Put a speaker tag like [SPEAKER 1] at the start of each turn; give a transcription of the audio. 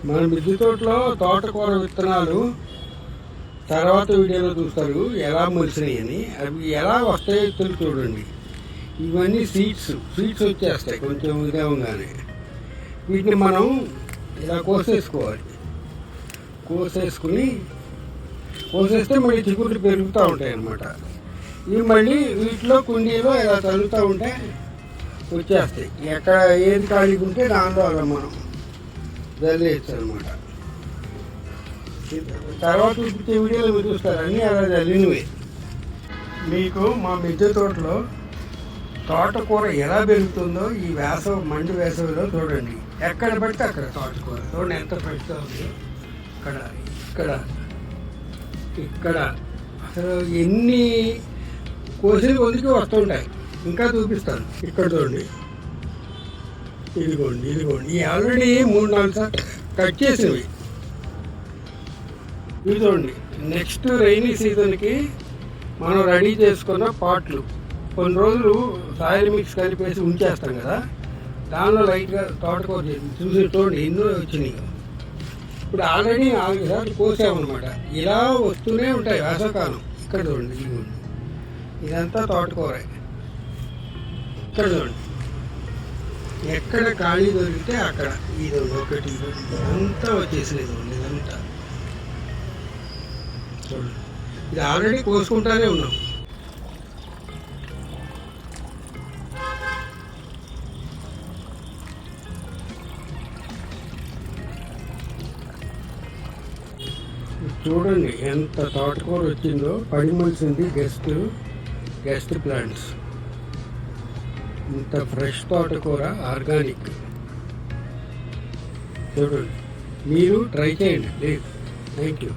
[SPEAKER 1] మన మిద్దె తోటలో తోటకూర విత్తనాలు తర్వాత వీడియోలో చూస్తారు ఎలా మొలిసినాయని. అవి ఎలా వస్తాయో చూడండి. ఇవన్నీ సీడ్స్ వచ్చేస్తాయి కొంచెం ఇదేవంగానే. వీటిని మనం ఇలా కోసేసుకోవాలి. కోసేస్తే మళ్ళీ చిగుళ్ళు పెరుగుతూ ఉంటాయి అన్నమాట. ఇవి మళ్ళీ వీటిలో కుండీలో ఇలా చల్లుతూ ఉంటే వచ్చేస్తాయి. ఎక్కడ ఏది ఖాళీగా ఉంటే దానిలో అలా మనం జల్లేయచ్చు అనమాట. తర్వాత చూపించే వీడియోలు మీరు చూస్తారు, అన్నీ అలా జల్లినవే. మీకు మా మిద్దె తోటలో తోటకూర ఎలా పెరుగుతుందో ఈ మండు వేసవిలో చూడండి. ఎక్కడ పడితే అక్కడ తోటకూర చూడండి ఎంత పెడుతూ ఉంది. ఇక్కడ అసలు ఎన్ని కోసిలు కొద్దికి వస్తుంటాయి. ఇంకా చూపిస్తాను. ఇక్కడ చూడండి, ఇదిగోండి ఆల్రెడీ 3-4 సార్లు కట్ చేసినవి. ఇవి చూడండి. నెక్స్ట్ రైనీ సీజన్కి మనం రెడీ చేసుకున్న పాట్లు కొన్ని రోజులు సాయిల్ మిక్స్ కలిపేసి ఉంచేస్తాం కదా, దానిలో లైట్గా తోటకూర చూసి చూడండి ఎన్నో వచ్చినాయి. ఇప్పుడు ఆల్రెడీ 4 సార్లు కోసామన్నమాట. ఇలా వస్తూనే ఉంటాయి వేసవకాలం. ఇక్కడ చూడండి, ఇదంతా తోటకూర. ఇక్కడ చూడండి, ఎక్కడ ఖాళీ దొరికితే అక్కడ ఇది ఒకటి ఇదంతా వచ్చేసినది. ఇదంతా చూడండి, ఇది ఆల్రెడీ కోసుకుంటానే ఉన్నాం. చూడండి ఎంత తోటకూర వచ్చిందో. పడిమలిసింది గెస్ట్ ప్లాంట్స్. ఇంత ఫ్రెష్ తోటకూర ఆర్గానిక్. చూడండి, మీరు ట్రై చేయండి. Thank you.